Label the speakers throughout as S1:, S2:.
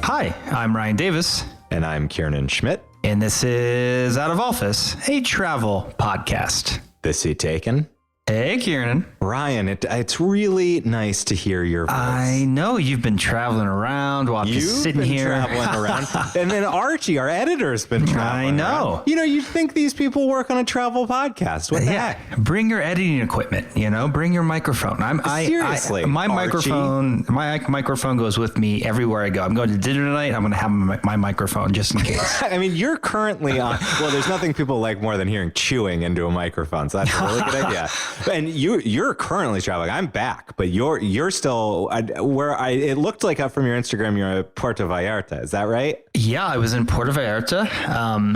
S1: Hi, I'm Ryan Davis.
S2: And I'm Kiernan Schmidt.
S1: And this is Out of Office, a travel podcast.
S2: This seat taken.
S1: Hey, Kiernan.
S2: Ryan, it's really nice to hear your voice.
S1: I know you've been traveling around while I'm just sitting here.
S2: Traveling around. And then Archie, our editor, has been traveling
S1: around.
S2: You know, you'd think these people work on a travel podcast. What the heck?
S1: Bring your editing equipment, bring your microphone.
S2: Seriously,
S1: my microphone goes with me everywhere I go. I'm going to dinner tonight. I'm going to have my microphone just in case.
S2: I mean, you're currently on, well, there's nothing people like more than hearing chewing into a microphone. So that's a really good idea. And you're currently traveling. I'm back, but you're still it looked like from your Instagram, you're at Puerto Vallarta. Is that right?
S1: Yeah, I was in Puerto Vallarta,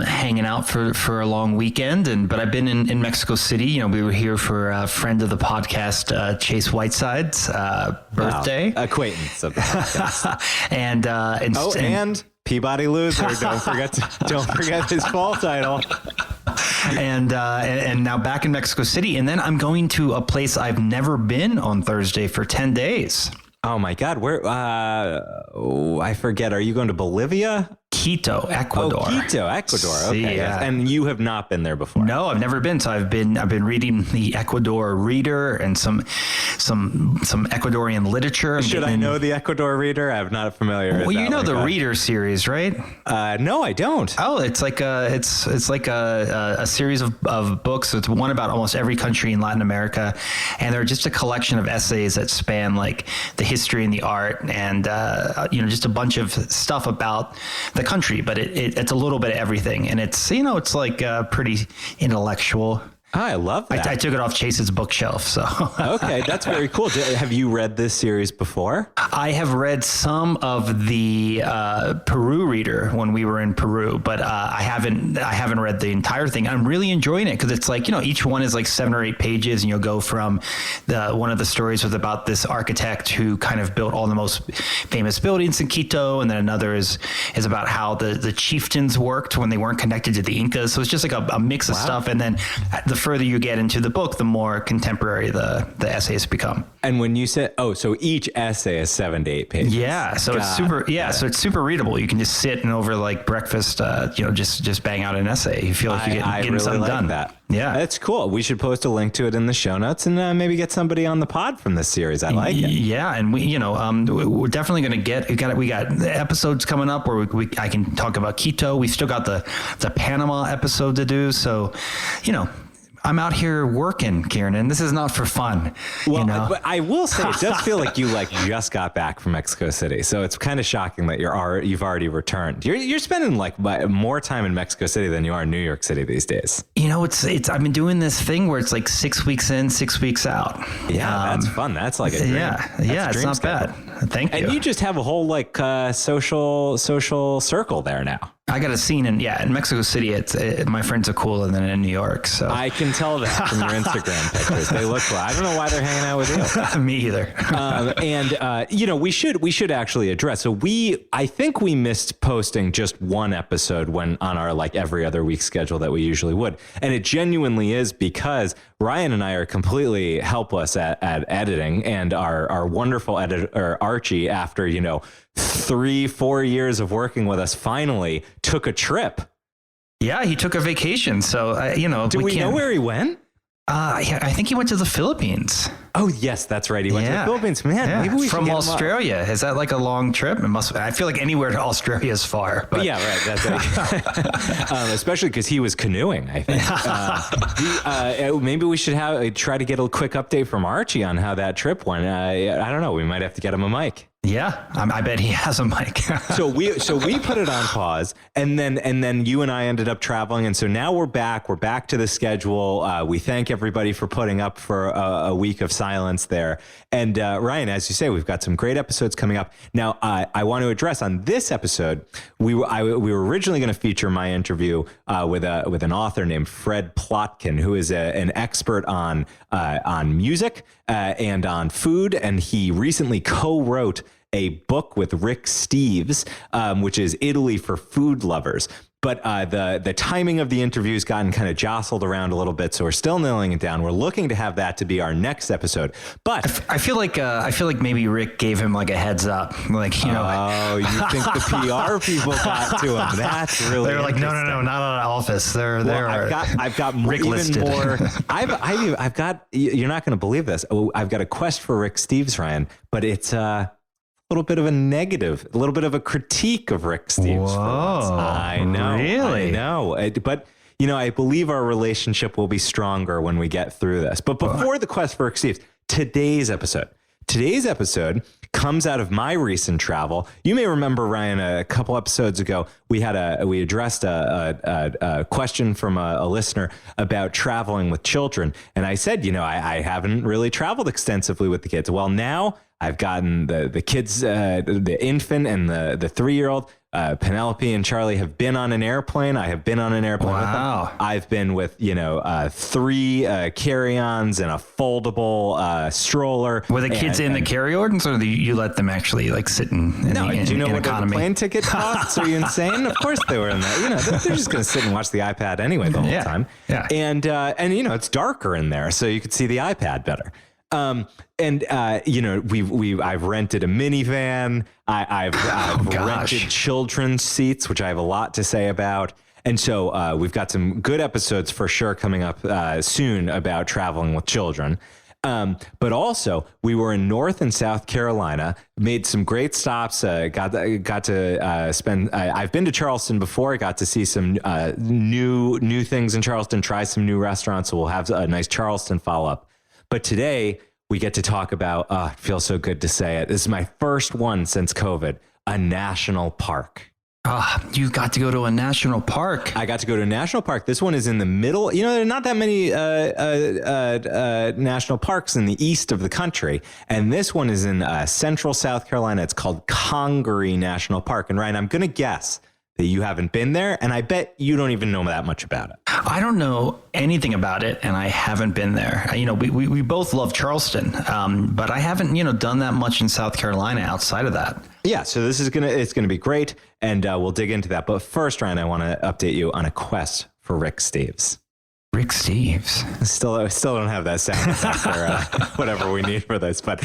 S1: hanging out for a long weekend. But I've been in Mexico City. We were here for a friend of the podcast, Chase Whiteside's birthday.
S2: Wow. Acquaintance of the podcast.
S1: and
S2: Peabody loser. Don't forget his fall title.
S1: And now back in Mexico City. And then I'm going to a place I've never been on Thursday for 10 days.
S2: Oh, my God. Where? I forget. Are you going to Bolivia?
S1: Quito, Ecuador.
S2: Oh, Quito, Ecuador. Okay.
S1: Yeah.
S2: And you have not been there before.
S1: No, I've never been. So I've been reading the Ecuador Reader and some Ecuadorian literature.
S2: Should I know the Ecuador Reader? I'm not familiar.
S1: Well, you know the Reader series, right?
S2: No, I don't.
S1: Oh, it's like a series of books. It's one about almost every country in Latin America, and they're just a collection of essays that span like the history and the art, and just a bunch of stuff about the country, but it's a little bit of everything, and it's like pretty intellectual.
S2: Oh, I love that.
S1: I took it off Chase's bookshelf. So
S2: okay, that's very cool. Have you read this series before?
S1: I have read some of the Peru Reader when we were in Peru, but I haven't read the entire thing. I'm really enjoying it because it's like each one is like 7 or 8 pages, and you'll go from one of the stories was about this architect who kind of built all the most famous buildings in Quito, and then another is about how the chieftains worked when they weren't connected to the Incas. So it's just like a mix of stuff, and then the further you get into the book, the more contemporary the essays become.
S2: And when you said, so each essay is 7 to 8 pages.
S1: Yeah. So it's super, so it's super readable. You can just sit and over like breakfast, just bang out an essay. You feel like you're getting
S2: really
S1: something done.
S2: That.
S1: Yeah.
S2: That's cool. We should post a link to it in the show notes and maybe get somebody on the pod from this series. I like it.
S1: Yeah. And we're definitely going to we got episodes coming up where I can talk about Quito. We still got the Panama episode to do. So, I'm out here working, Kiernan. This is not for fun.
S2: Well, but I will say it does feel like you just got back from Mexico City. So it's kind of shocking that you've already returned. You're spending like more time in Mexico City than you are in New York City these days.
S1: It's I've been doing this thing where it's like 6 weeks in, 6 weeks out.
S2: Yeah, that's fun. That's like a dream.
S1: Yeah, it's not bad. Thank you.
S2: And you just have a whole social circle there now.
S1: I got a scene in Mexico City. My friends are cooler than in New York. So
S2: I can tell that from your Instagram pictures. They look cool. I don't know why they're hanging out with you.
S1: Me either.
S2: We should actually address. So I think we missed posting just one episode on our like every other week schedule that we usually would, and it genuinely is because Ryan and I are completely helpless at editing, and our wonderful editor Archie, after 3-4 years of working with us, finally took a trip.
S1: Yeah, he took a vacation. So,
S2: do we know where he went?
S1: I think he went to the Philippines.
S2: Oh, yes, that's right. He went to the Philippines. Man, maybe we should
S1: from Australia. Is that like a long trip? It must. I feel like anywhere to Australia is far. But
S2: yeah, right. That's right. Especially because he was canoeing, I think. Maybe we should try to get a quick update from Archie on how that trip went. I don't know. We might have to get him a mic.
S1: Yeah, I bet he has a mic.
S2: So we put it on pause, and then you and I ended up traveling, and so now we're back. We're back to the schedule. We thank everybody for putting up for a week of silence there. And Ryan, as you say, we've got some great episodes coming up. Now, I want to address on this episode, we were originally going to feature my interview with an author named Fred Plotkin, who is an expert on music and on food, and he recently co-wrote a book with Rick Steves, which is Italy for food lovers. But the timing of the interview has gotten kind of jostled around a little bit, so we're still nailing it down. We're looking to have that to be our next episode. But
S1: I feel like maybe Rick gave him like a heads up, like, you know.
S2: Oh, you think the PR people got to him? That's really.
S1: They're like, no, not at office.
S2: I've got more,
S1: Rick
S2: even
S1: listed.
S2: more. I've got. You're not going to believe this. Oh, I've got a quest for Rick Steves, Ryan, but it's a little bit of a negative, a little bit of a critique of Rick Steves.
S1: Whoa,
S2: I know,
S1: really?
S2: I know. But you know, I believe our relationship will be stronger when we get through this. But before the quest for Rick Steves, today's episode comes out of my recent travel. You may remember, Ryan, a couple episodes ago, we addressed a question from a listener about traveling with children. And I said, you know, I haven't really traveled extensively with the kids. Well, now I've gotten the kids, the infant and the 3-year-old, Penelope and Charlie have been on an airplane. I have been on an airplane with them. I've been with, 3 carry-ons and a foldable stroller.
S1: Were the kids in the carry-ons, or you let them actually like sit in
S2: do you know what
S1: economy?
S2: the plane ticket costs? Are you insane? Of course they were in that. You know, they're just going to sit and watch the iPad anyway the whole time.
S1: Yeah.
S2: And you know, it's darker in there, so you could see the iPad better. You know, I've rented a minivan. I've rented children's seats, which I have a lot to say about. And so we've got some good episodes for sure coming up soon about traveling with children. But also we were in North and South Carolina, made some great stops, got to spend, I've been to Charleston before. I got to see some new things in Charleston, try some new restaurants. So we'll have a nice Charleston follow up. But today we get to talk about, it feels so good to say it. This is my first one since COVID, a national park.
S1: You got to go to a national park.
S2: I got to go to a national park. This one is in the middle. You know, there are not that many national parks in the east of the country. And this one is in central South Carolina. It's called Congaree National Park. And Ryan, I'm going to guess that you haven't been there, and I bet you don't even know that much about it.
S1: I don't know anything about it, and I haven't been there. You know, we both love Charleston, but I haven't, done that much in South Carolina outside of that.
S2: Yeah, so it's gonna be great, and we'll dig into that. But first, Ryan, I want to update you on a quest for Rick Steves.
S1: Rick Steves.
S2: Still don't have that sound effect for whatever we need for this. But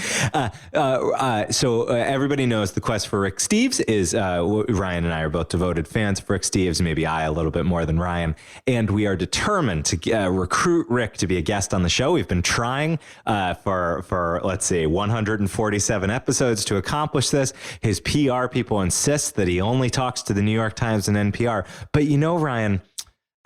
S2: so everybody knows the quest for Rick Steves is Ryan and I are both devoted fans of Rick Steves, maybe I a little bit more than Ryan. And we are determined to recruit Rick to be a guest on the show. We've been trying for let's see, 147 episodes to accomplish this. His PR people insist that he only talks to the New York Times and NPR. But Ryan,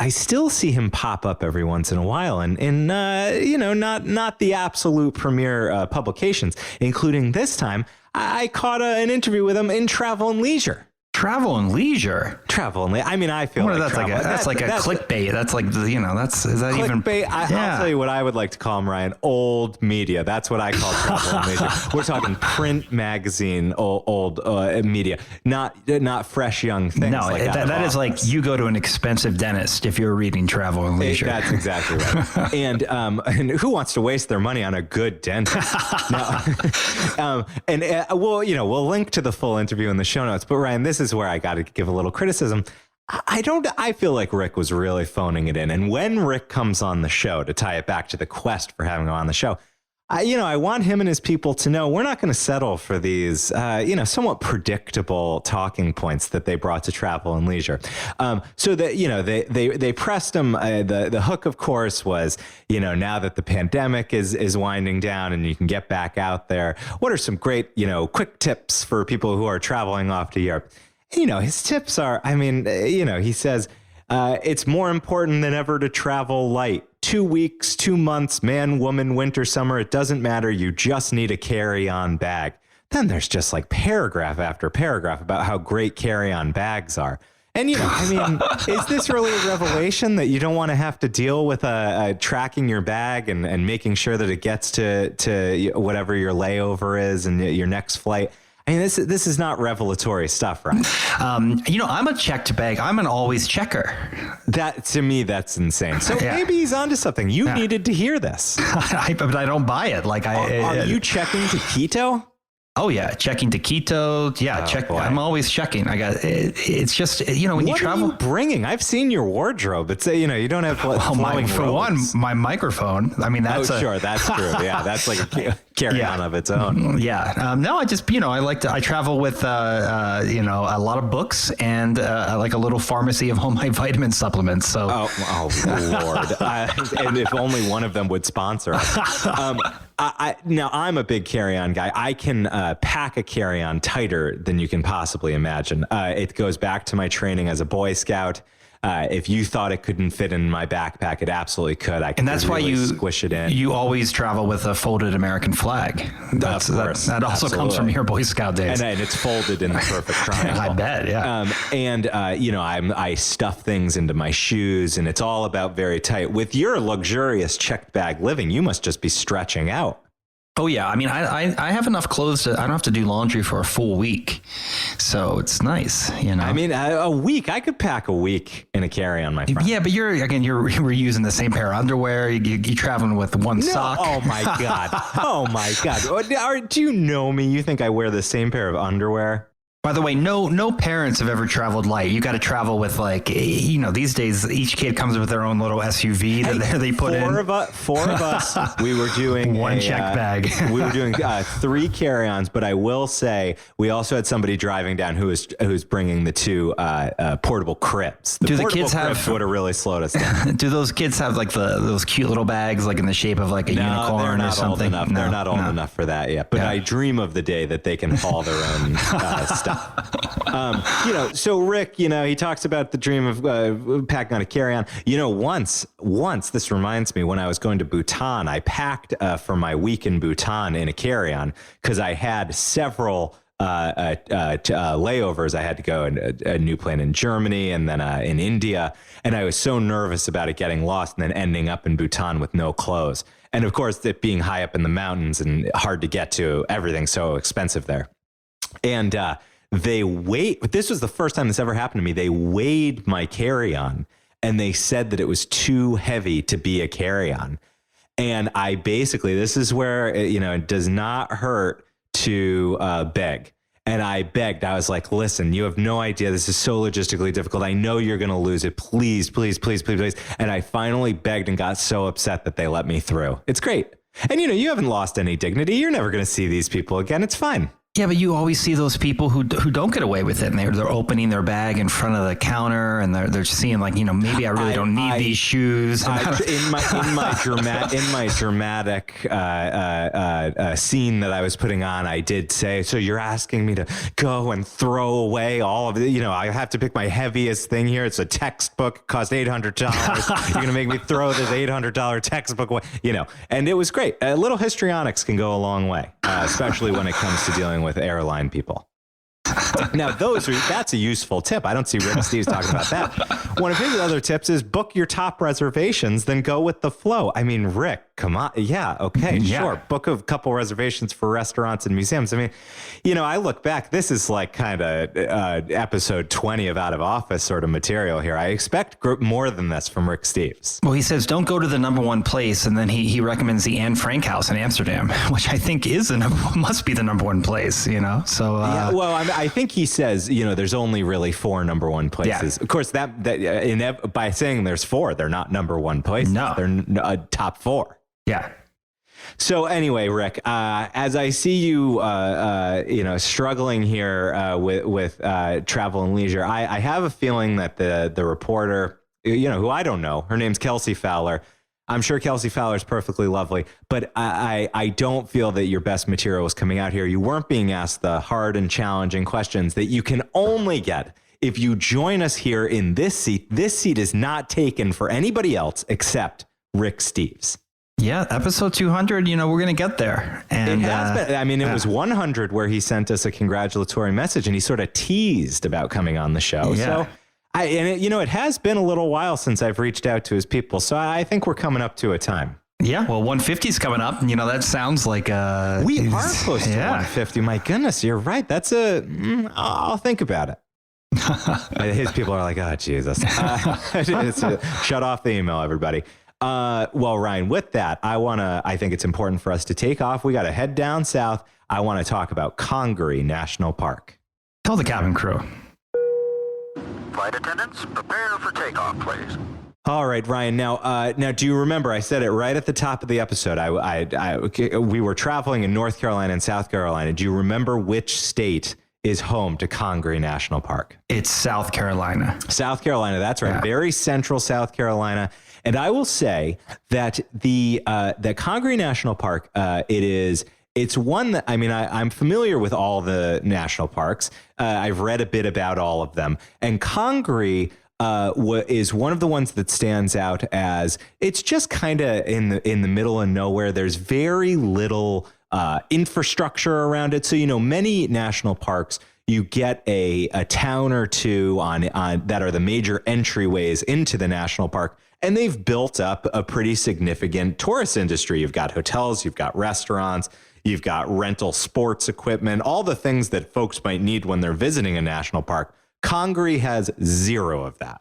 S2: I still see him pop up every once in a while in not the absolute premier publications, including this time. I caught an interview with him in Travel and Leisure.
S1: Travel and Leisure.
S2: I mean, I feel like
S1: that's like a clickbait. That's like, is that even
S2: clickbait? I'll tell you what I would like to call him, Ryan. Old media. That's what I call Travel and Leisure. We're talking print magazine, old media, not fresh young things.
S1: No, that is like you go to an expensive dentist if you're reading Travel and Leisure.
S2: That's exactly right. and who wants to waste their money on a good dentist? We'll link to the full interview in the show notes. But Ryan, this is where I got to give a little criticism. I feel like Rick was really phoning it in. And when Rick comes on the show, to tie it back to the quest for having him on the show, I want him and his people to know we're not going to settle for these, somewhat predictable talking points that they brought to Travel and Leisure. So that, they pressed him. The hook, of course, was, now that the pandemic is winding down and you can get back out there, what are some great, quick tips for people who are traveling off to Europe? His tips are, he says, it's more important than ever to travel light. 2 weeks, 2 months, man, woman, winter, summer, it doesn't matter. You just need a carry-on bag. Then there's just like paragraph after paragraph about how great carry-on bags are. And, is this really a revelation that you don't want to have to deal with tracking your bag and making sure that it gets to whatever your layover is and your next flight? I mean, this is not revelatory stuff, right?
S1: I'm a checked bag. I'm an always checker.
S2: That, to me, that's insane. So maybe he's onto something. You needed to hear this.
S1: But I don't buy it. Like,
S2: are you checking to Quito?
S1: Oh yeah, checking taquitos. Yeah,
S2: boy.
S1: I'm always checking. It's just when you
S2: What
S1: travel.
S2: are you bringing? I've seen your wardrobe. It's you don't have flowing
S1: For one,
S2: robes.
S1: my microphone. I mean, that's
S2: sure, that's true. Yeah, that's like a carry-on of its own.
S1: Yeah. No, I just I travel with a lot of books and like a little pharmacy of all my vitamin supplements. So
S2: Oh Lord! And if only one of them would sponsor us. Now I'm a big carry-on guy. I can pack a carry-on tighter than you can possibly imagine. It goes back to my training as a Boy Scout. If you thought it couldn't fit in my backpack, it absolutely could. I could,
S1: and that's
S2: really
S1: why you
S2: squish it in.
S1: You always travel with a folded American flag. That also
S2: Absolutely.
S1: comes from your Boy Scout days.
S2: And it's folded in the perfect triangle.
S1: I bet, yeah.
S2: I stuff things into my shoes, and it's all about very tight. With your luxurious checked bag living, you must just be stretching out.
S1: Oh yeah, I mean, I have enough clothes I don't have to do laundry for a full week, so it's nice,
S2: I mean, a week, I could pack a week in a carry-on, my friend.
S1: Yeah, but you're using the same pair of underwear. You're traveling with one sock.
S2: Oh my god, oh my god. Do you know me? You think I wear the same pair of underwear?
S1: By the way, no parents have ever traveled light. You got to travel with these days each kid comes with their own little SUV that they put in.
S2: Four of us. We were doing
S1: one check bag.
S2: We were doing 3 carry-ons, but I will say we also had somebody driving down who was bringing the 2 portable cribs.
S1: Do the kids
S2: cribs would have really slowed us down?
S1: Do those kids have like those cute little bags like in the shape of like a unicorn or something?
S2: No, they're not old enough for that yet. But I dream of the day that they can haul their own stuff. So Rick, he talks about the dream of packing on a carry-on. Once this reminds me, when I was going to Bhutan, I packed for my week in Bhutan in a carry-on because I had several layovers. I had to go in a new plane in Germany and then in India, and I was so nervous about it getting lost and then ending up in Bhutan with no clothes. And of course, it being high up in the mountains and hard to get to, everything's so expensive there. And this was the first time this ever happened to me. They weighed my carry-on and they said that it was too heavy to be a carry-on. And I basically, this is where, it does not hurt to beg. And I begged. I was like, listen, you have no idea. This is so logistically difficult. I know you're going to lose it. Please, please, please, please, please. And I finally begged and got so upset that they let me through. It's great. And, you haven't lost any dignity. You're never going to see these people again. It's fine.
S1: Yeah, but you always see those people who don't get away with it, and they're opening their bag in front of the counter, and they're seeing like, maybe I really don't need these shoes.
S2: In my dramatic scene that I was putting on, I did say, so you're asking me to go and throw away all of it? I have to pick my heaviest thing here. It's a textbook, it cost $800. You're gonna make me throw this $800 textbook away, And it was great. A little histrionics can go a long way, especially when it comes to dealing with airline people. Now, that's a useful tip. I don't see Rick Steves talking about that. One of his other tips is book your top reservations, then go with the flow. I mean, Rick, come on. Yeah, okay, sure. Book a couple reservations for restaurants and museums. I mean, I look back, this is like kind of episode 20 of Out of Office sort of material here. I expect more than this from Rick Steves.
S1: Well, he says, don't go to the number one place. And then he recommends the Anne Frank House in Amsterdam, which I think must be the number one place, So,
S2: I think he says, there's only really 4 number one places. Yeah. Of course, by saying there's 4, they're not number one places.
S1: No.
S2: They're top 4.
S1: Yeah.
S2: So anyway, Rick, as I see you, struggling here with travel and leisure, I have a feeling that the reporter, who I don't know, her name's Kelsey Fowler. I'm sure Kelsey Fowler is perfectly lovely, but I don't feel that your best material was coming out here. You weren't being asked the hard and challenging questions that you can only get if you join us here in this seat. This seat is not taken for anybody else except Rick Steves.
S1: Yeah, episode 200, we're going to get there. And
S2: it has been. I mean, it was 100 where he sent us a congratulatory message and he sort of teased about coming on the show.
S1: Yeah.
S2: So it has been a little while since I've reached out to his people. So I think we're coming up to a time.
S1: Yeah, well, 150 is coming up. That sounds like
S2: we are close to 150. My goodness, you're right. That's I'll think about it. His people are like, oh, Jesus. Shut off the email, everybody. Well, Ryan, with that, I think it's important for us to take off. We got to head down south. I want to talk about Congaree National Park.
S1: Tell the cabin crew.
S3: Flight attendants, prepare for takeoff, please.
S2: All right, Ryan. Now, do you remember? I said it right at the top of the episode. We were traveling in North Carolina and South Carolina. Do you remember which state is home to Congaree National Park?
S1: It's South Carolina.
S2: South Carolina. That's right. Yeah. Very central South Carolina. And I will say that the Congaree National Park, it's one that, I mean, I'm familiar with all the national parks. I've read a bit about all of them, and Congaree is one of the ones that stands out as it's just kind of in the middle of nowhere. There's very little infrastructure around it. So, many national parks, you get a town or two on that are the major entryways into the national park. And they've built up a pretty significant tourist industry. You've got hotels, you've got restaurants, you've got rental sports equipment, all the things that folks might need when they're visiting a national park. Congaree has zero of that.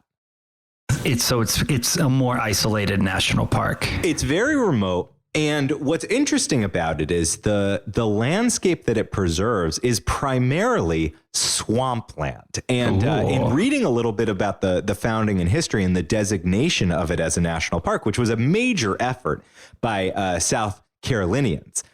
S1: It's a more isolated national park.
S2: It's very remote. And what's interesting about it is the landscape that it preserves is primarily swampland. And in reading a little bit about the founding and history and the designation of it as a national park, which was a major effort by South Carolinians,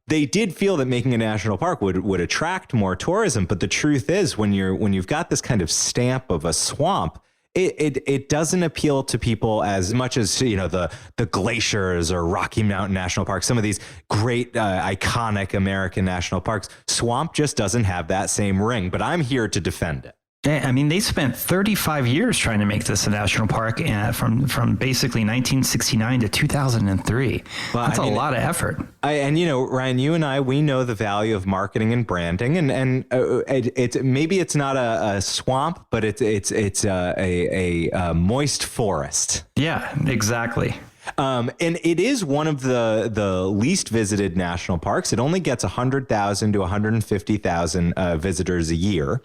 S2: they did feel that making a national park would attract more tourism. But the truth is, when you've got this kind of stamp of a swamp, it doesn't appeal to people as much as, the glaciers or Rocky Mountain National Park, some of these great iconic American national parks. Swamp just doesn't have that same ring, but I'm here to defend it.
S1: I mean, they spent 35 years trying to make this a national park, from basically 1969 to 2003. Well, that's a lot of effort.
S2: Ryan, you and I, we know the value of marketing and branding, and maybe it's not a swamp, but it's a moist forest.
S1: Yeah, exactly.
S2: And it is one of the least visited national parks. It only gets 100,000 to 150,000 visitors a year.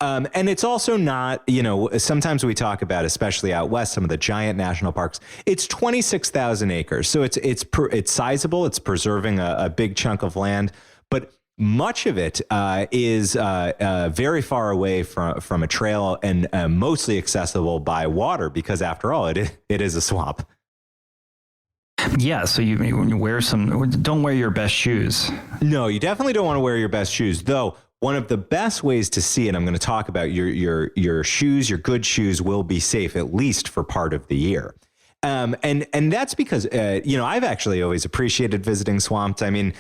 S2: And it's also not, sometimes we talk about, especially out west, some of the giant national parks. It's 26,000 acres. So it's sizable. It's preserving a big chunk of land, but much of it is very far away from a trail and mostly accessible by water, because after all, it is a swamp.
S1: Yeah, so you don't wear your best shoes.
S2: No, you definitely don't want to wear your best shoes, though. One of the best ways to see it, I'm going to talk about your shoes, your good shoes will be safe at least for part of the year. And that's because, I've actually always appreciated visiting swamps. I mean,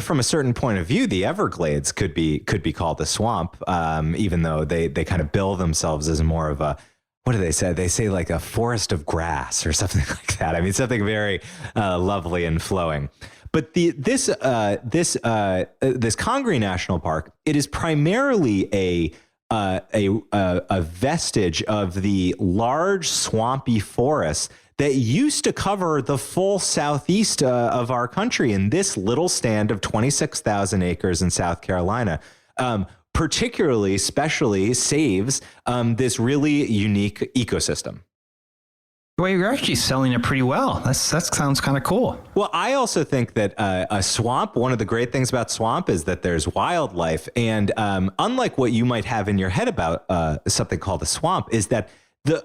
S2: from a certain point of view, the Everglades could be called a swamp, even though they kind of bill themselves as more of a, what do they say? They say like a forest of grass or something like that. I mean, something very lovely and flowing. But this Congaree National Park, it is primarily a vestige of the large swampy forests that used to cover the full southeast of our country. And this little stand of 26,000 acres in South Carolina, especially saves this really unique ecosystem.
S1: Well, you're actually selling it pretty well. That sounds kind of cool.
S2: Well, I also think that a swamp, one of the great things about swamp is that there's wildlife. And unlike what you might have in your head about something called a swamp, is that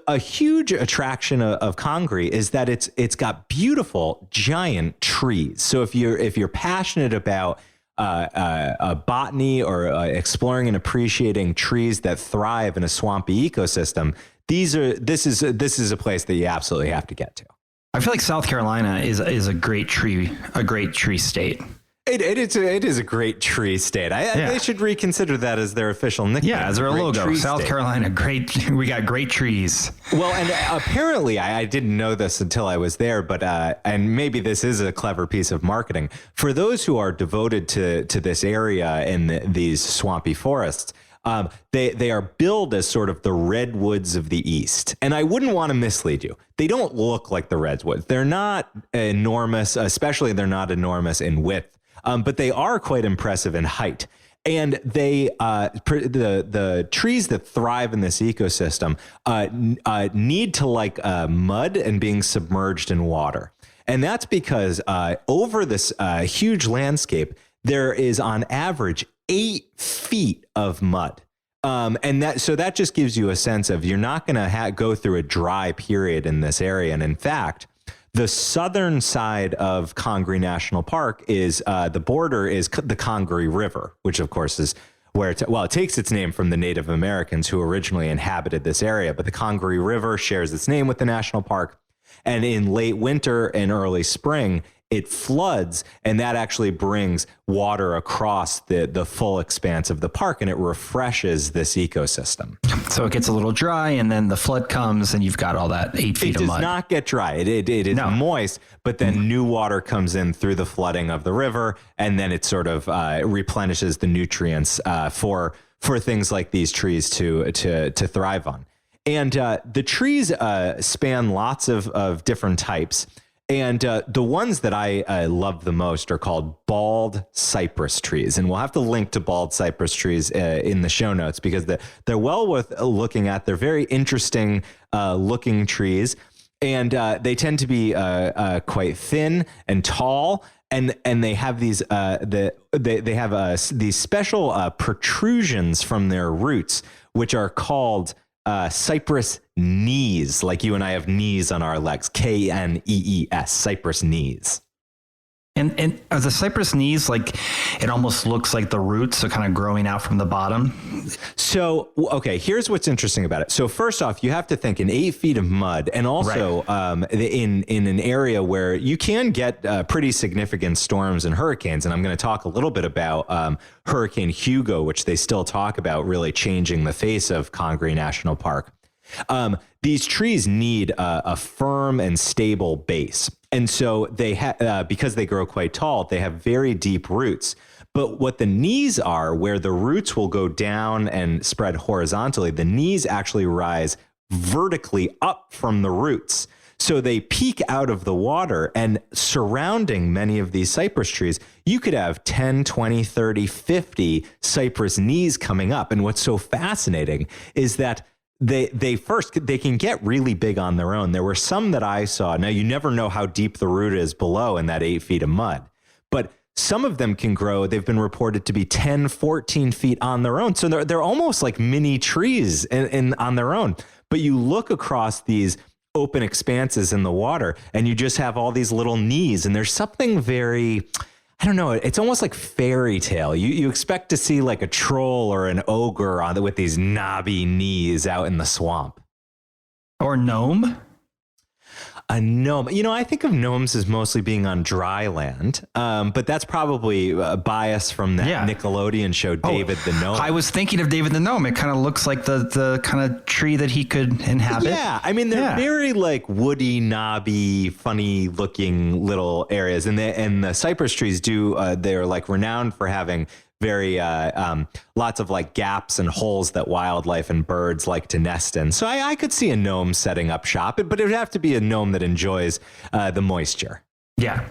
S2: a huge attraction of Congaree is that it's got beautiful giant trees. So if you're passionate about botany or exploring and appreciating trees that thrive in a swampy ecosystem, this is a place that you absolutely have to get to.
S1: I feel like South Carolina is a great tree state.
S2: It is a great tree state. They should reconsider that as their official nickname.
S1: Yeah, as their logo. South Carolina, great. We got great trees.
S2: Well, and apparently I didn't know this until I was there, but and maybe this is a clever piece of marketing for those who are devoted to this area and these swampy forests. They are billed as sort of the redwoods of the East. And I wouldn't want to mislead you. They don't look like the redwoods. They're not enormous, especially they're not enormous in width, but they are quite impressive in height. And the trees that thrive in this ecosystem need to like mud and being submerged in water. And that's because over this huge landscape, there is on average 8 feet of mud. And that just gives you a sense of you're not going to go through a dry period in this area. And in fact, the southern side of Congaree National Park is the border is the Congaree River, which of course is where it takes its name from the Native Americans who originally inhabited this area. But the Congaree River shares its name with the national park. And in late winter and early spring, it floods, and that actually brings water across the full expanse of the park, and it refreshes this ecosystem.
S1: So it gets a little dry, and then the flood comes, and you've got all that 8 feet of mud.
S2: It does not get dry. It is moist, but then new water comes in through the flooding of the river, and then it sort of replenishes the nutrients for things like these trees to thrive on. And the trees span lots of different types. And the ones that I love the most are called bald cypress trees. And we'll have to link to bald cypress trees in the show notes because they're well worth looking at. They're very interesting looking trees. And they tend to be quite thin and tall. And they have these these special protrusions from their roots, which are called cypress knees, like you and I have knees on our legs, Knees, cypress knees.
S1: And are the cypress knees, like, it almost looks like the roots are kind of growing out from the bottom?
S2: So, okay, here's what's interesting about it. So first off, you have to think in 8 feet of mud, and also in an area where you can get pretty significant storms and hurricanes. And I'm going to talk a little bit about Hurricane Hugo, which they still talk about really changing the face of Congaree National Park. These trees need a firm and stable base. And so they because they grow quite tall, they have very deep roots. But what the knees are, where the roots will go down and spread horizontally, the knees actually rise vertically up from the roots. So they peek out of the water, and surrounding many of these cypress trees, you could have 10, 20, 30, 50 cypress knees coming up. And what's so fascinating is that they can get really big on their own. There were some that I saw. Now, you never know how deep the root is below in that 8 feet of mud, but some of them can grow. They've been reported to be 10, 14 feet on their own. So they're almost like mini trees on their own. But you look across these open expanses in the water and you just have all these little knees, and there's something very, I don't know, it's almost like fairy tale. You expect to see like a troll or an ogre with these knobby knees out in the swamp.
S1: Or gnome?
S2: A gnome. You know, I think of gnomes as mostly being on dry land, but that's probably a bias from that Nickelodeon show, David the Gnome.
S1: I was thinking of David the Gnome. It kind of looks like the kind of tree that he could inhabit.
S2: Yeah, I mean, they're very like woody, knobby, funny looking little areas. And the cypress trees they're like renowned for having very lots of like gaps and holes that wildlife and birds like to nest in. So I could see a gnome setting up shop, but it would have to be a gnome that enjoys the moisture.
S1: Yeah.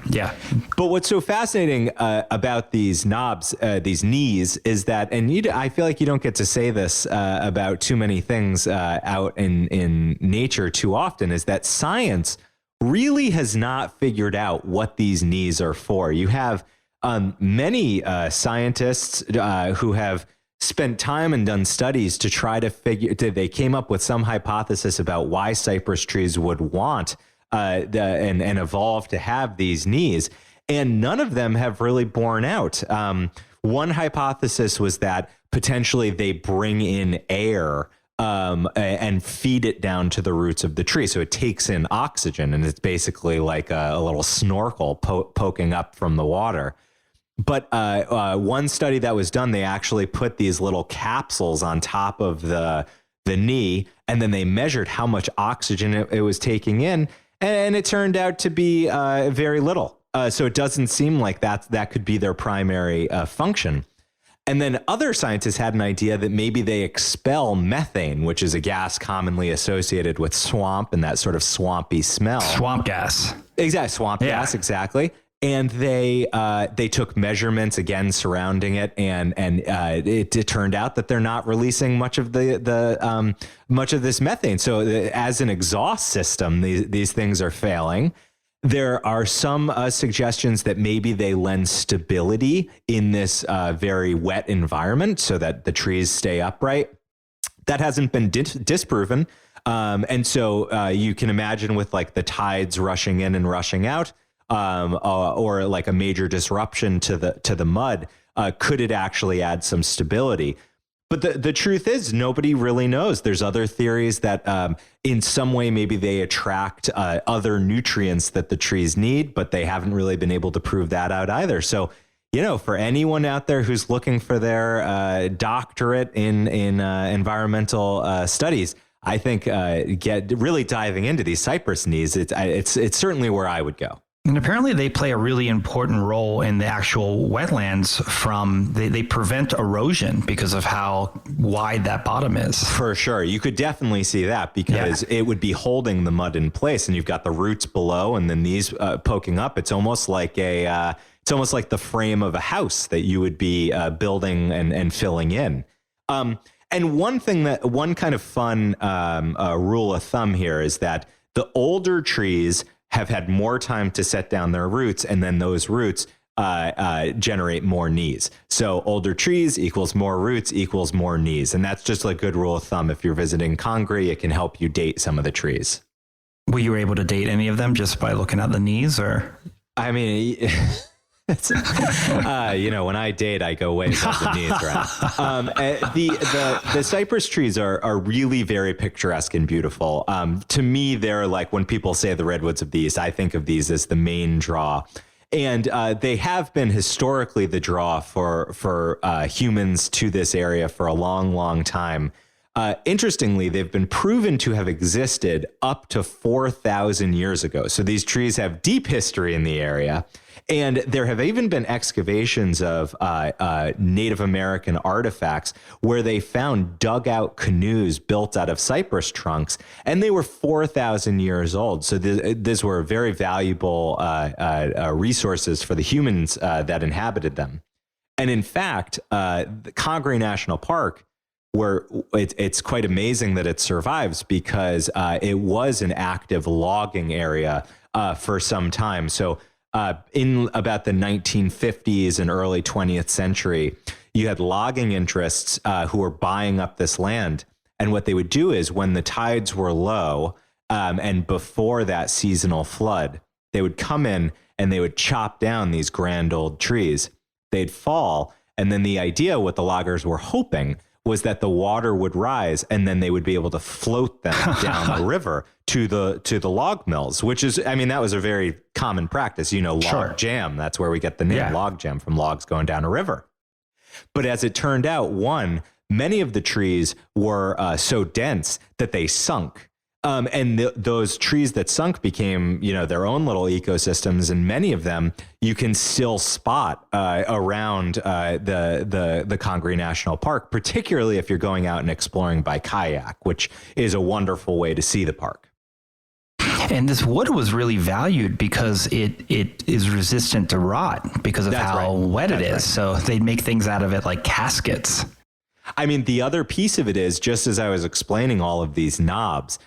S2: But what's so fascinating about these knobs, these knees, is that, and I feel like you don't get to say this about too many things out in nature too often, is that science really has not figured out what these knees are for. You have many scientists who have spent time and done studies to try to they came up with some hypothesis about why cypress trees would want and evolve to have these knees. And none of them have really borne out. One hypothesis was that potentially they bring in air and feed it down to the roots of the tree. So it takes in oxygen, and it's basically like a little snorkel poking up from the water. But one study that was done, they actually put these little capsules on top of the knee, and then they measured how much oxygen it was taking in, and it turned out to be very little. So it doesn't seem like that could be their primary function. And then other scientists had an idea that maybe they expel methane, which is a gas commonly associated with swamp and that sort of swampy smell.
S1: Swamp gas.
S2: Exactly, swamp gas, exactly. And they took measurements again surrounding it, and it turned out that they're not releasing much of much of this methane. So as an exhaust system, these things are failing. There are some suggestions that maybe they lend stability in this very wet environment so that the trees stay upright. That hasn't been disproven. And so you can imagine with like the tides rushing in and rushing out, or like a major disruption to the mud, could it actually add some stability? But the truth is, nobody really knows. There's other theories that in some way, maybe they attract other nutrients that the trees need, but they haven't really been able to prove that out either. So, for anyone out there who's looking for their doctorate in environmental studies, I think get really diving into these cypress knees. It's certainly where I would go.
S1: And apparently they play a really important role in the actual wetlands they prevent erosion because of how wide that bottom is.
S2: For sure. You could definitely see that because it would be holding the mud in place, and you've got the roots below and then these poking up. It's almost like it's almost like the frame of a house that you would be building and filling in. And one kind of fun rule of thumb here is that the older trees have had more time to set down their roots, and then those roots generate more knees. So older trees equals more roots equals more knees. And that's just a good rule of thumb. If you're visiting Congaree, it can help you date some of the trees.
S1: Were you able to date any of them just by looking at the knees, or?
S2: I mean, when I date, I go way above the knees, right? The cypress trees are really very picturesque and beautiful. To me, they're like, when people say the redwoods of the East, I think of these as the main draw. And they have been historically the draw for humans to this area for a long, long time. Interestingly, they've been proven to have existed up to 4,000 years ago. So these trees have deep history in the area. And there have even been excavations of Native American artifacts where they found dugout canoes built out of cypress trunks, and they were 4,000 years old. So these were very valuable resources for the humans that inhabited them. And in fact, the Congaree National Park, where it's quite amazing that it survives because it was an active logging area for some time. So in about the 1950s and early 20th century, you had logging interests who were buying up this land. And what they would do is when the tides were low and before that seasonal flood, they would come in and they would chop down these grand old trees. They'd fall. And then the idea, what the loggers were hoping, was that the water would rise and then they would be able to float them down the river to the log mills, which is, I mean, that was a very common practice, log jam. That's where we get the name log jam, from logs going down a river. But as it turned out, many of the trees were so dense that they sunk. And those trees that sunk became, their own little ecosystems, and many of them you can still spot around the Congaree National Park, particularly if you're going out and exploring by kayak, which is a wonderful way to see the park.
S1: And this wood was really valued because it is resistant to rot because of how wet it is. So they'd make things out of it like caskets.
S2: I mean, the other piece of it is, just as I was explaining all of these knobs,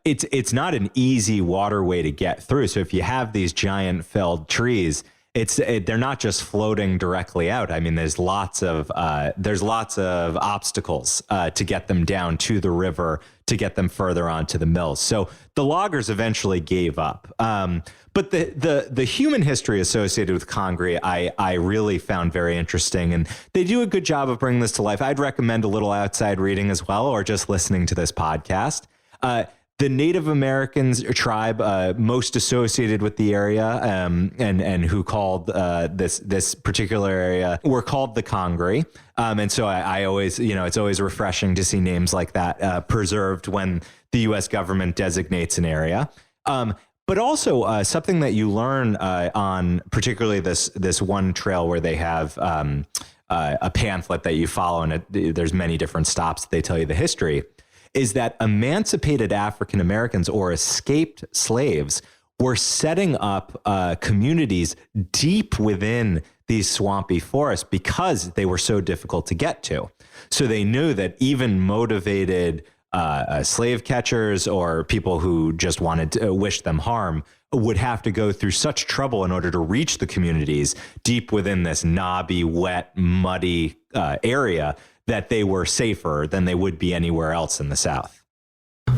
S2: it's not an easy waterway to get through. So if you have these giant felled trees, they're not just floating directly out. I mean, there's lots of obstacles to get them down to the river, to get them further onto the mills. So the loggers eventually gave up. But the human history associated with Congaree, I really found very interesting, and they do a good job of bringing this to life. I'd recommend a little outside reading as well, or just listening to this podcast. The Native Americans tribe most associated with the area and who called this particular area were called the Congaree. And so I always, it's always refreshing to see names like that preserved when the U.S. government designates an area. But also something that you learn on particularly this one trail where they have a pamphlet that you follow, and there's many different stops that they tell you the history, is that emancipated African Americans or escaped slaves were setting up communities deep within these swampy forests because they were so difficult to get to. So they knew that even motivated slave catchers or people who just wanted to wish them harm would have to go through such trouble in order to reach the communities deep within this knobby, wet, muddy area that they were safer than they would be anywhere else in the South.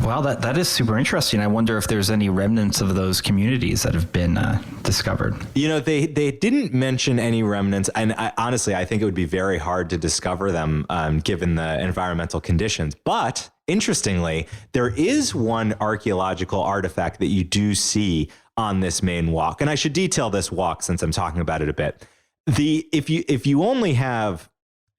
S1: Wow, that is super interesting. I wonder if there's any remnants of those communities that have been discovered.
S2: You know, they didn't mention any remnants, and honestly, I think it would be very hard to discover them given the environmental conditions. But interestingly, there is one archaeological artifact that you do see on this main walk, and I should detail this walk since I'm talking about it a bit. If you only have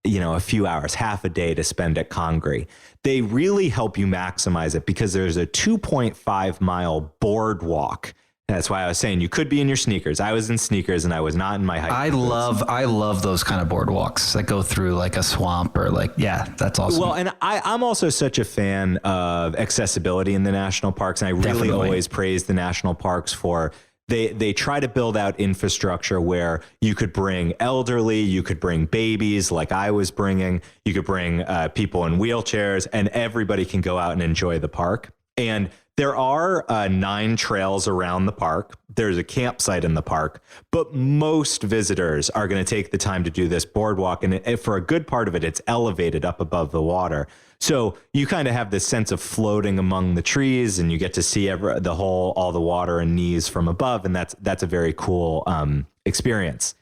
S2: a few hours, half a day to spend at Congaree, they really help you maximize it because there's a 2.5-mile boardwalk. That's why I was saying you could be in your sneakers. I was in sneakers and I was not in my hiking boots.
S1: I love those kind of boardwalks that go through like a swamp or that's awesome.
S2: Well, and I'm also such a fan of accessibility in the national parks. And I really always praise the national parks for They try to build out infrastructure where you could bring elderly, you could bring babies like I was bringing, you could bring people in wheelchairs, and everybody can go out and enjoy the park. And there are 9 trails around the park. There's a campsite in the park, but most visitors are going to take the time to do this boardwalk. And for a good part of it, it's elevated up above the water. So you kind of have this sense of floating among the trees, and you get to see all the water and knees from above. And that's a very cool experience.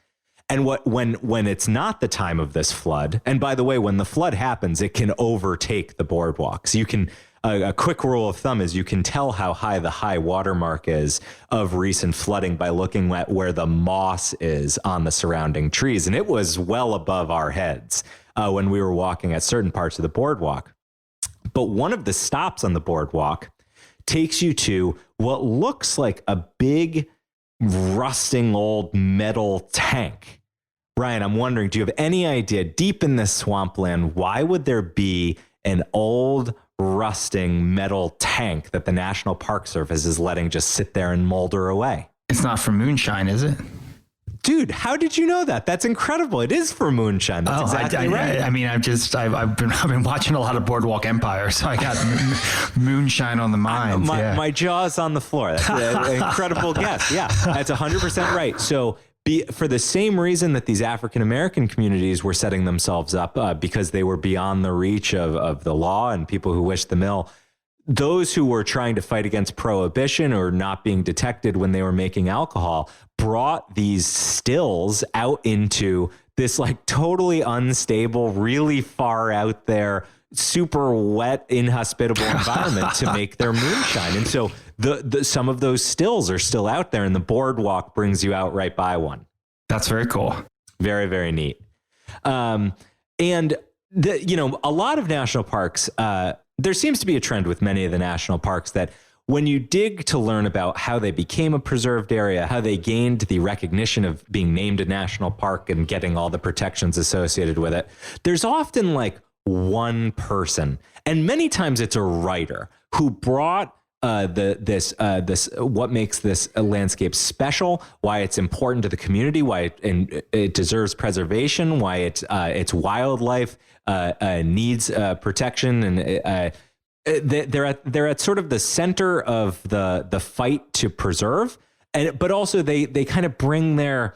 S2: And when it's not the time of this flood, and by the way, when the flood happens, it can overtake the boardwalk. So you can, a quick rule of thumb is you can tell how high the high water mark is of recent flooding by looking at where the moss is on the surrounding trees. And it was well above our heads when we were walking at certain parts of the boardwalk. But one of the stops on the boardwalk takes you to what looks like a big rusting old metal tank. Ryan, I'm wondering, do you have any idea, deep in this swampland, why would there be an old rusting metal tank that the National Park Service is letting just sit there and molder away?
S1: It's not for moonshine, is it?
S2: Dude, how did you know that? That's incredible. It is for moonshine. That's exactly right.
S1: I mean, I've been watching a lot of Boardwalk Empire, so I got moonshine on the mind.
S2: My jaw's on the floor. That's an incredible guess. Yeah, that's 100% right. So for the same reason that these African-American communities were setting themselves up because they were beyond the reach of the law and people who wished them ill, those who were trying to fight against prohibition or not being detected when they were making alcohol brought these stills out into this like totally unstable, really far out there, super wet, inhospitable environment to make their moonshine. And so some of those stills are still out there, and the boardwalk brings you out right by one.
S1: That's very cool.
S2: Very, very neat. And a lot of national parks, there seems to be a trend with many of the national parks that when you dig to learn about how they became a preserved area, how they gained the recognition of being named a national park and getting all the protections associated with it, there's often like one person, and many times it's a writer who brought this what makes this landscape special, why it's important to the community, why it deserves preservation, why its wildlife needs protection, and they're at sort of the center of the fight to preserve, but also they kind of bring their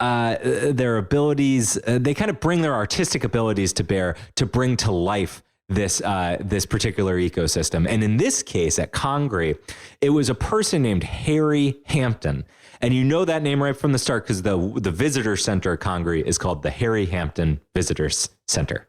S2: abilities, they kind of bring their artistic abilities to bear to bring to life this particular ecosystem. And in this case at Congaree, it was a person named Harry Hampton. And you know that name right from the start because the visitor center at Congaree is called the Harry Hampton Visitors Center.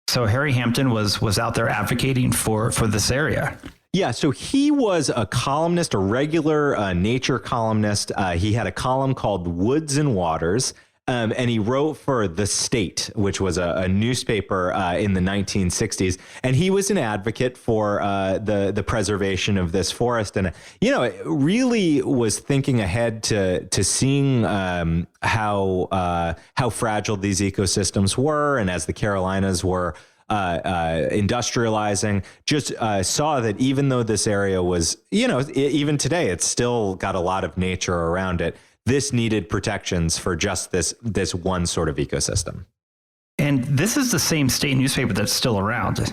S1: So Harry Hampton was out there advocating for this area.
S2: Yeah, so he was a columnist, a regular nature columnist. He had a column called Woods and Waters, and he wrote for The State, which was a newspaper in the 1960s. And he was an advocate for the preservation of this forest. And, it really was thinking ahead to seeing how fragile these ecosystems were. And as the Carolinas were industrializing, just saw that even though this area was, even today, it's still got a lot of nature around it. This needed protections for just this one sort of ecosystem.
S1: And this is the same state newspaper that's still around.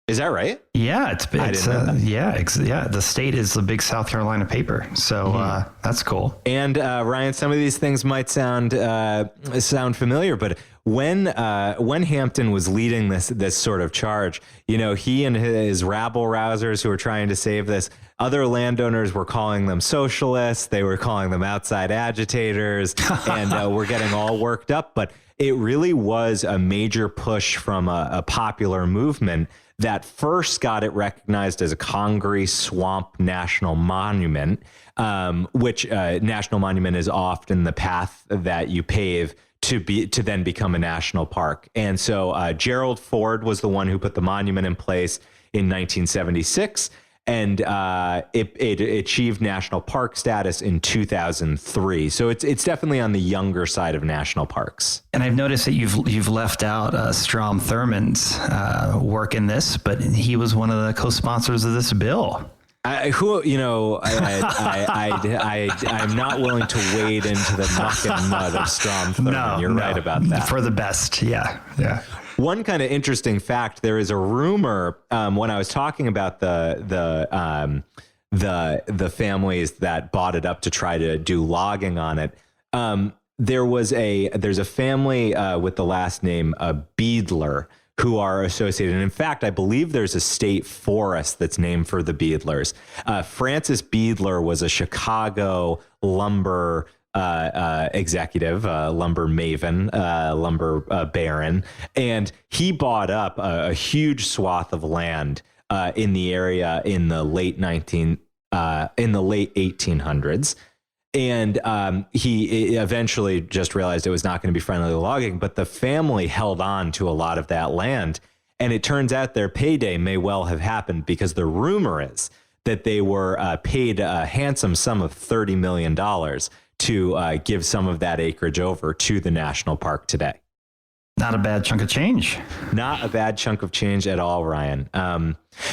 S2: Is that right?
S1: Yeah, it's
S2: I didn't know that.
S1: yeah. The state is the big South Carolina paper, so that's cool.
S2: And Ryan, some of these things might sound familiar, but when Hampton was leading this sort of charge, he and his rabble rousers who were trying to save this, other landowners were calling them socialists. They were calling them outside agitators, and we're getting all worked up. But it really was a major push from a popular movement that first got it recognized as a Congaree Swamp National Monument, which national monument is often the path that you pave to then become a national park. And so Gerald Ford was the one who put the monument in place in 1976. And it achieved national park status in 2003. So it's definitely on the younger side of national parks.
S1: And I've noticed that you've left out Strom Thurmond's work in this, but he was one of the co-sponsors of this bill.
S2: I'm not willing to wade into the muck and mud of Strom Thurmond. You're right about that.
S1: For the best, yeah.
S2: One kind of interesting fact: there is a rumor when I was talking about the families that bought it up to try to do logging on it. There's a family with the last name Beadler who are associated. And in fact, I believe there's a state forest that's named for the Beadlers. Francis Beadler was a Chicago lumber executive, lumber maven, lumber baron, and he bought up a huge swath of land in the area in the late 1800s. And he eventually just realized it was not going to be friendly to logging, but the family held on to a lot of that land. And it turns out their payday may well have happened because the rumor is that they were paid a handsome sum of $30 million to give some of that acreage over to the national park today.
S1: Not a bad chunk of change.
S2: Not a bad chunk of change at all, Ryan.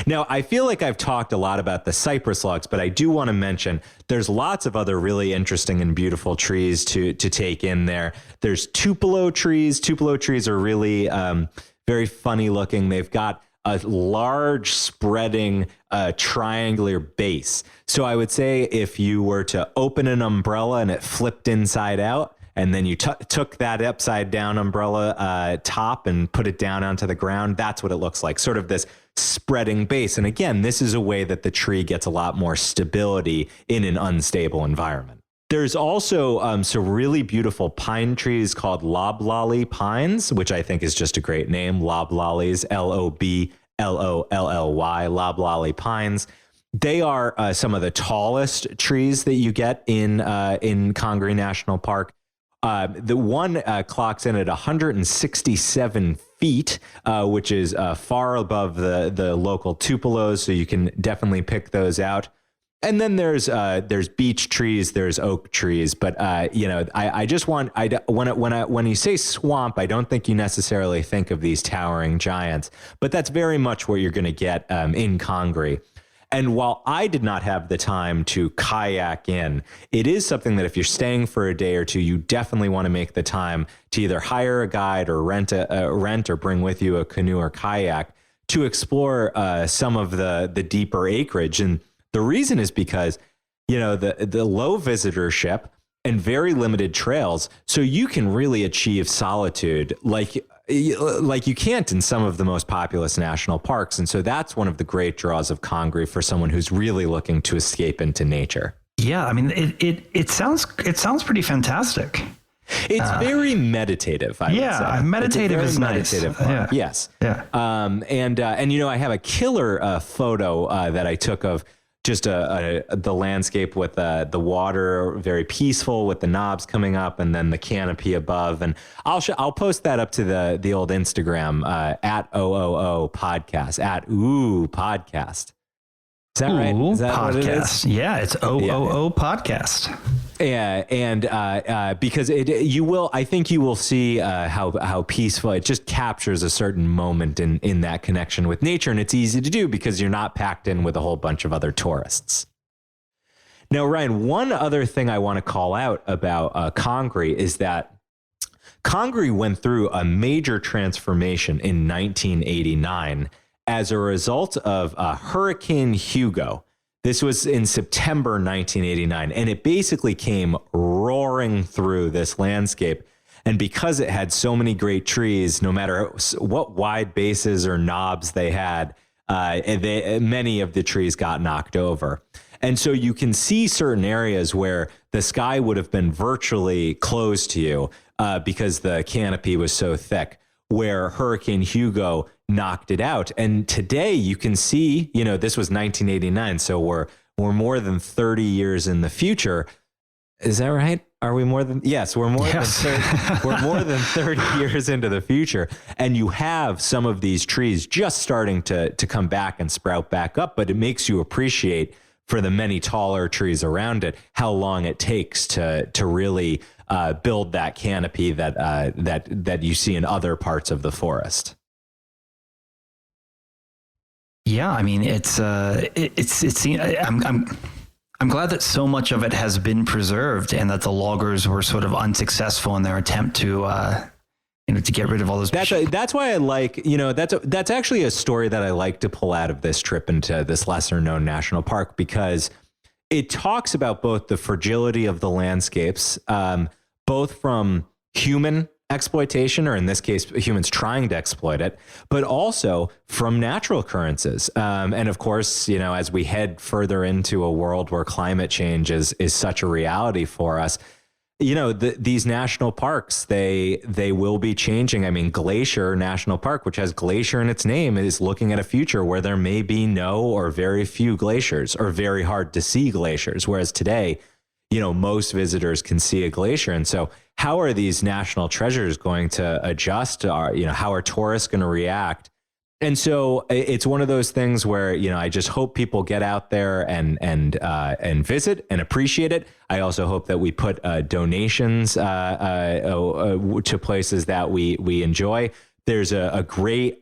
S2: Now, I feel like I've talked a lot about the cypress logs, but I do want to mention there's lots of other really interesting and beautiful trees to take in there. There's tupelo trees. Tupelo trees are really very funny looking. They've got a large spreading triangular base. So I would say if you were to open an umbrella and it flipped inside out, and then you took that upside down umbrella top and put it down onto the ground, that's what it looks like, sort of this spreading base. And again, this is a way that the tree gets a lot more stability in an unstable environment. There's also some really beautiful pine trees called loblolly pines, which I think is just a great name. Loblollies, Loblollly, loblolly pines. They are some of the tallest trees that you get in Congaree National Park. The one clocks in at 167 feet, which is far above the local tupelos, so you can definitely pick those out. And then there's beech trees, there's oak trees, but I just want when you say swamp, I don't think you necessarily think of these towering giants, but that's very much what you're going to get in Congaree. And while I did not have the time to kayak in, it is something that if you're staying for a day or two, you definitely want to make the time to either hire a guide or rent or bring with you a canoe or kayak to explore some of the deeper acreage. And the reason is because, the low visitorship and very limited trails, so you can really achieve solitude like you can't in some of the most populous national parks. And so that's one of the great draws of Congaree for someone who's really looking to escape into nature.
S1: Yeah, I mean, it sounds pretty fantastic.
S2: It's very meditative, I would say.
S1: Meditative is nice.
S2: Meditative park.
S1: Yeah.
S2: Yes.
S1: Yeah.
S2: And I have a killer photo that I took of just the landscape with the water, very peaceful with the knobs coming up and then the canopy above. And I'll post that up to the old Instagram at OOO podcast, at Ooh Podcast. Is that right? Is that
S1: podcast.
S2: What it is?
S1: Yeah, it's OOO podcast.
S2: Yeah, and because I think you will see how peaceful it just captures a certain moment in that connection with nature, and it's easy to do because you're not packed in with a whole bunch of other tourists. Now, Ryan, one other thing I want to call out about Congaree is that Congaree went through a major transformation in 1989 as a result of Hurricane Hugo. This was in September 1989, and it basically came roaring through this landscape. And because it had so many great trees, no matter what wide bases or knobs they had, many of the trees got knocked over. And so you can see certain areas where the sky would have been virtually closed to you because the canopy was so thick, where Hurricane Hugo knocked it out. And today you can see, this was 1989, so we're more than 30 years in the future. Is that right? Are we more than? Yes, we're more than 30, we're more than 30 years into the future, and you have some of these trees just starting to come back and sprout back up. But it makes you appreciate, for the many taller trees around it, how long it takes to really build that canopy that you see in other parts of the forest.
S1: Yeah, I mean, I'm glad that so much of it has been preserved, and that the loggers were sort of unsuccessful in their attempt to get rid of all those.
S2: That's why I like, that's actually a story that I like to pull out of this trip into this lesser known national park, because it talks about both the fragility of the landscapes, both from human exploitation, or in this case, humans trying to exploit it, but also from natural occurrences. And of course, as we head further into a world where climate change is such a reality for us, these national parks, they will be changing. I mean, Glacier National Park, which has glacier in its name, is looking at a future where there may be no or very few glaciers, or very hard to see glaciers. Whereas today, most visitors can see a glacier. And so how are these national treasures going to adjust? How are tourists going to react? And so it's one of those things where, I just hope people get out there and visit and appreciate it. I also hope that we put donations to places that we enjoy. There's a great,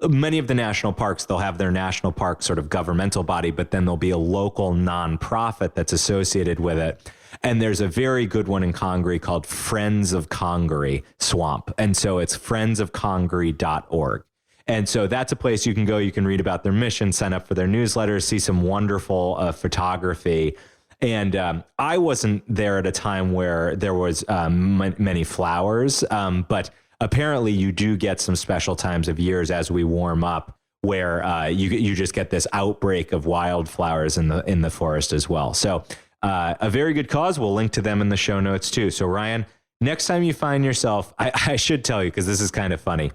S2: many of the national parks, they'll have their national park sort of governmental body, but then there'll be a local nonprofit that's associated with it. And there's a very good one in Congaree called Friends of Congaree Swamp. And so it's friendsofcongaree.org. And so that's a place you can go. You can read about their mission, sign up for their newsletters, see some wonderful photography. And I wasn't there at a time where there was many flowers, but apparently you do get some special times of years as we warm up, where you just get this outbreak of wildflowers in the forest as well. So a very good cause. We'll link to them in the show notes too. So Ryan, next time you find yourself, I should tell you, because this is kind of funny.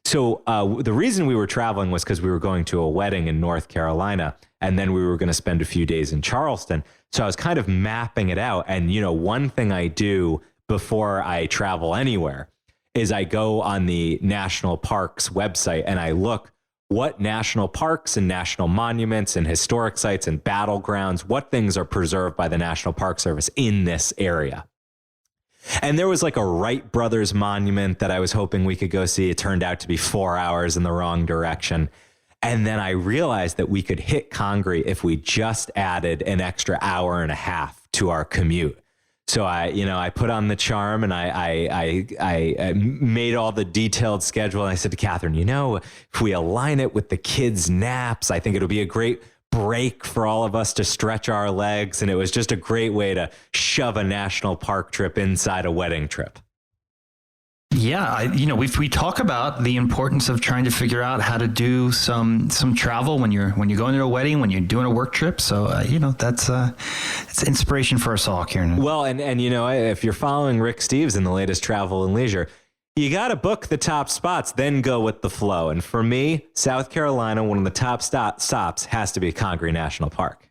S2: So the reason we were traveling was because we were going to a wedding in North Carolina, and then we were going to spend a few days in Charleston. So I was kind of mapping it out. And, one thing I do before I travel anywhere is I go on the national parks website and I look what national parks and national monuments and historic sites and battlegrounds, what things are preserved by the National Park Service in this area. And there was like a Wright Brothers monument that I was hoping we could go see. It turned out to be 4 hours in the wrong direction. And then I realized that we could hit Congaree if we just added an extra hour and a half to our commute. So I put on the charm, and I made all the detailed schedule. And I said to Catherine, if we align it with the kids' naps, I think it'll be a great break for all of us to stretch our legs. And it was just a great way to shove a national park trip inside a wedding trip.
S1: Yeah, we talk about the importance of trying to figure out how to do some travel when you're going to a wedding, when you're doing a work trip. So that's it's inspiration for us all, Kiernan.
S2: Well, and if you're following Rick Steves in the latest Travel and Leisure, you got to book the top spots, then go with the flow. And for me, South Carolina, one of the top stops has to be Congaree National Park.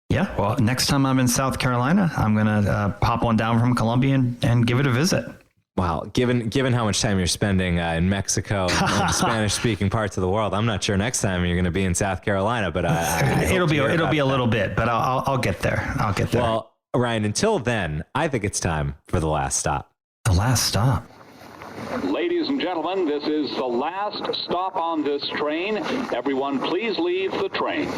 S1: Yeah, well, next time I'm in South Carolina, I'm gonna pop on down from Columbia and give it a visit.
S2: Wow, given how much time you're spending in Mexico and Spanish-speaking parts of the world, I'm not sure next time you're going to be in South Carolina. But
S1: it'll be a little bit, but I'll get there.
S2: Well, Ryan, until then, I think it's time for the last stop.
S1: The last stop.
S4: Ladies and gentlemen, this is the last stop on this train. Everyone, please leave the train.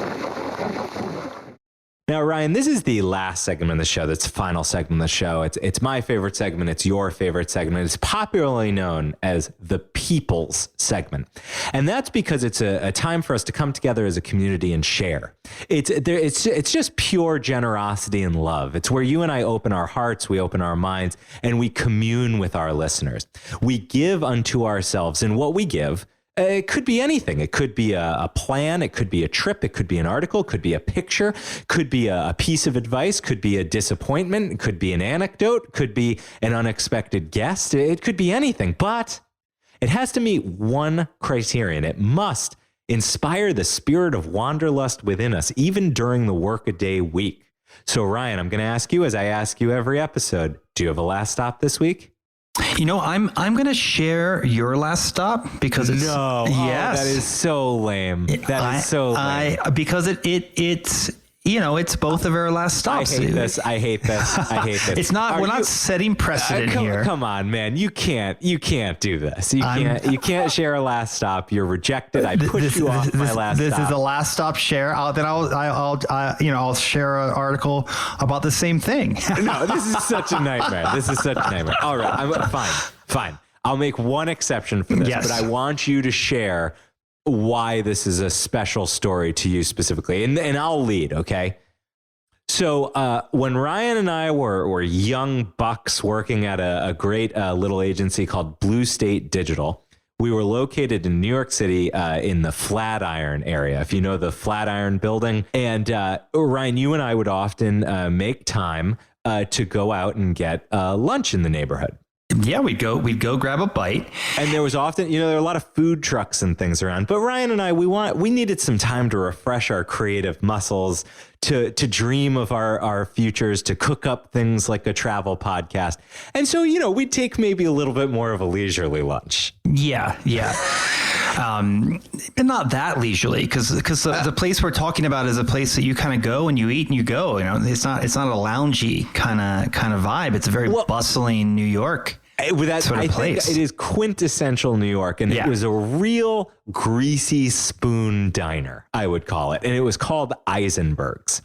S2: Now, Ryan, this is the last segment of the show. That's the final segment of the show. It's my favorite segment. It's your favorite segment. It's popularly known as the People's segment. And that's because it's a time for us to come together as a community and share. It's just pure generosity and love. It's where you and I open our hearts, we open our minds, and we commune with our listeners. We give unto ourselves, and what we give, it could be anything. It could be a plan. It could be a trip. It could be an article. It could be a picture. Could be a piece of advice. Could be a disappointment. It could be an anecdote. Could be an unexpected guest. It could be anything, but it has to meet one criterion. It must inspire the spirit of wanderlust within us, even during the workaday week. So, Ryan, I'm going to ask you, as I ask you every episode, do you have a last stop this week?
S1: You know, I'm going to share your last stop because it's
S2: no.
S1: Yes.
S2: Oh, that is so lame. That is so lame.
S1: Because it's you know, it's both of our last stops.
S2: I hate this. I hate this.
S1: It's not. We're not setting precedent here.
S2: Come on, man. You can't do this. You can't share a last stop. You're rejected. I push you off my last stop.
S1: This is a last stop share. I'll share an article about the same thing.
S2: No, this is such a nightmare. All right, fine. I'll make one exception for this, but I want you to share why this is a special story to you specifically. And I'll lead, okay? So when Ryan and I were young bucks working at a great little agency called Blue State Digital, we were located in New York City in the Flatiron area, if you know the Flatiron building. And Ryan, you and I would often make time to go out and get lunch in the neighborhood.
S1: Yeah, we'd go grab a bite.
S2: And there was often, there were a lot of food trucks and things around. But Ryan and I, we needed some time to refresh our creative muscles, to dream of our futures, to cook up things like a travel podcast. And so, we'd take maybe a little bit more of a leisurely lunch.
S1: Yeah. But not that leisurely, because the place we're talking about is a place that you kind of go and you eat and you go. It's not a loungy kind of vibe. It's a very bustling New York.
S2: I think it is quintessential New York, and it was a real greasy spoon diner, I would call it. And it was called Eisenberg's.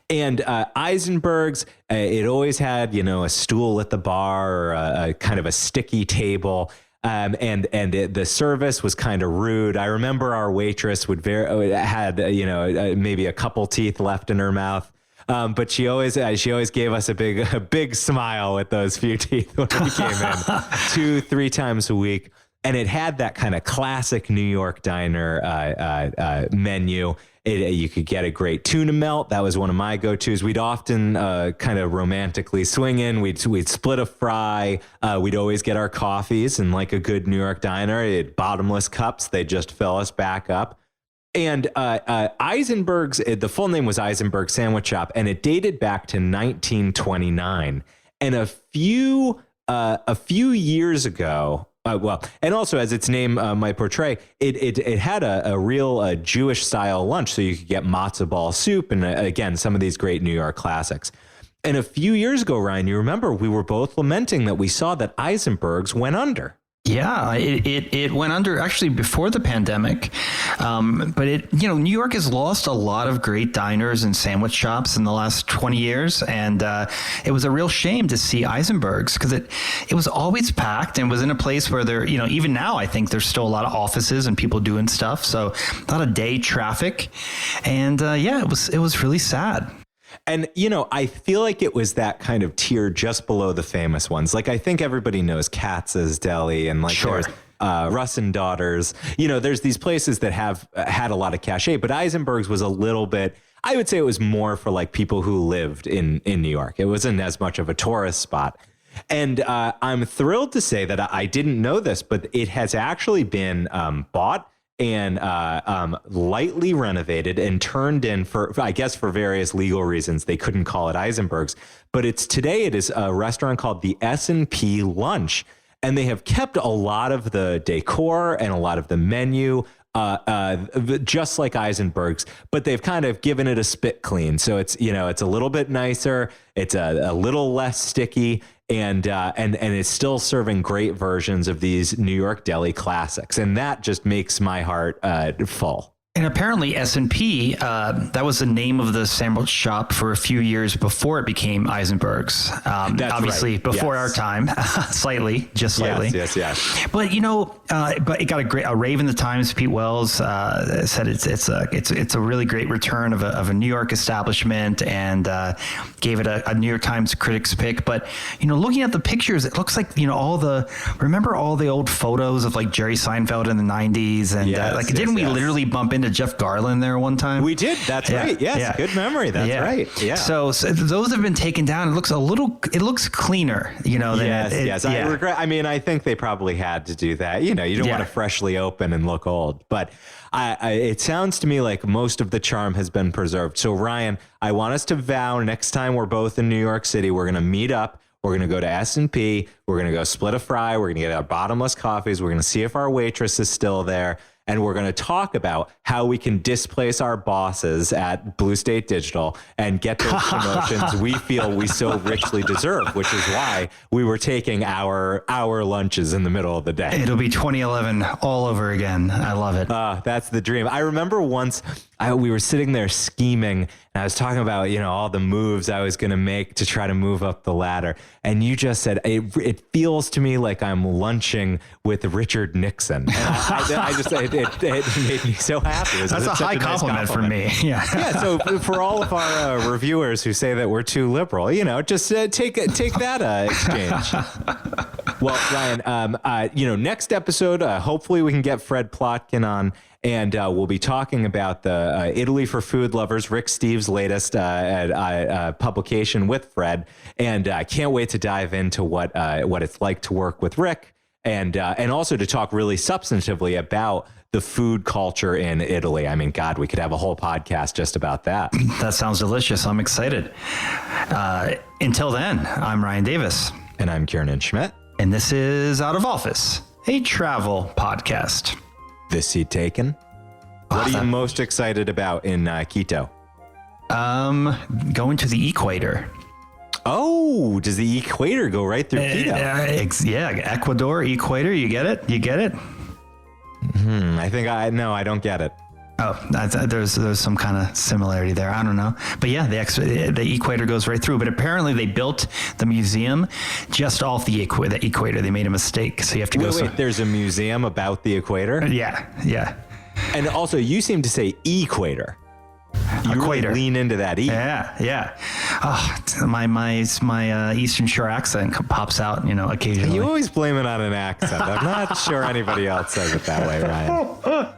S2: And Eisenberg's, it always had, a stool at the bar or a kind of a sticky table. The service was kind of rude. I remember our waitress had maybe a couple teeth left in her mouth. But she always gave us a big smile with those few teeth when we came in 2-3 times a week. And it had that kind of classic New York diner menu. You could get a great tuna melt. That was one of my go-tos. We'd often kind of romantically swing in. We'd split a fry. We'd always get our coffees, and like a good New York diner, it had bottomless cups. They just fill us back up. And Eisenberg's, the full name was Eisenberg Sandwich Shop, and it dated back to 1929. And a few years ago, and also as its name might portray, it had a real Jewish style lunch, so you could get matzo ball soup, and again, some of these great New York classics. And a few years ago, Ryan, you remember we were both lamenting that we saw that Eisenberg's went under.
S1: Yeah, it went under actually before the pandemic. But New York has lost a lot of great diners and sandwich shops in the last 20 years. And it was a real shame to see Eisenberg's, because it was always packed and was in a place where there, even now, I think there's still a lot of offices and people doing stuff. So a lot of day traffic. And it was really sad.
S2: And, I feel like it was that kind of tier just below the famous ones. Like, I think everybody knows Katz's Deli, and there's Russ and Daughters. There's these places that have had a lot of cachet, but Eisenberg's was a little bit, I would say it was more for like people who lived in New York. It wasn't as much of a tourist spot. And I'm thrilled to say that I didn't know this, but it has actually been bought and lightly renovated and turned in for various legal reasons. They couldn't call it Eisenberg's, but today it is a restaurant called the S&P Lunch. And they have kept a lot of the decor and a lot of the menu, just like Eisenberg's, but they've kind of given it a spit clean. So it's a little bit nicer. It's a little less sticky. And it's still serving great versions of these New York deli classics. And that just makes my heart full.
S1: And apparently S&P, that was the name of the sandwich shop for a few years before it became Eisenberg's.
S2: That's
S1: obviously
S2: right.
S1: before
S2: Yes.
S1: our time, just slightly.
S2: Yes.
S1: But but it got a rave in the Times. Pete Wells said it's a really great return of a New York establishment, and gave it a New York Times critics pick. But looking at the pictures, it looks like remember all the old photos of like Jerry Seinfeld in the '90s, and didn't we literally bump into Jeff Garland there one time?
S2: We did. That's right. Yes. Yeah. Good memory. That's right. Yeah.
S1: So those have been taken down. It looks cleaner, than
S2: yes. I regret. I mean, I think they probably had to do that. You don't want to freshly open and look old, but it sounds to me like most of the charm has been preserved. So Ryan, I want us to vow next time we're both in New York City, we're going to meet up. We're going to go to S&P. We're going to go split a fry. We're going to get our bottomless coffees. We're going to see if our waitress is still there. And we're going to talk about how we can displace our bosses at Blue State Digital and get those promotions we feel we so richly deserve, which is why we were taking our lunches in the middle of the day.
S1: It'll be 2011 all over again. I love it.
S2: That's the dream. I remember once we were sitting there scheming, and I was talking about, all the moves I was going to make to try to move up the ladder. And you just said, it feels to me like I'm lunching with Richard Nixon. And it made me so happy.
S1: That's a high compliment for me. Yeah.
S2: Yeah. So for all of our reviewers who say that we're too liberal, just take that exchange. Well, Ryan, next episode, hopefully we can get Fred Plotkin on. And we'll be talking about the Italy for Food Lovers, Rick Steves' latest publication with Fred. And I can't wait to dive into what it's like to work with Rick, and also to talk really substantively about the food culture in Italy. I mean, God, we could have a whole podcast just about that.
S1: That sounds delicious. I'm excited. Until then, I'm Ryan Davis.
S2: And I'm Kiernan Schmidt.
S1: And this is Out of Office, a travel podcast.
S2: This seat taken. What are you most excited about in Quito?
S1: Going to the equator.
S2: Oh, does the equator go right through Quito?
S1: Ecuador, equator. You get it?
S2: I think I don't get it.
S1: Oh, there's some kind of similarity there. I don't know. But yeah, the equator goes right through. But apparently they built the museum just off the equator. They made a mistake. So you have to go.
S2: Wait, there's a museum about the equator?
S1: Yeah.
S2: And also, you seem to say equator. You
S1: equator.
S2: Really lean into that E.
S1: Yeah. Oh, my Eastern Shore accent pops out, occasionally.
S2: You always blame it on an accent. I'm not sure anybody else says it that way, Ryan.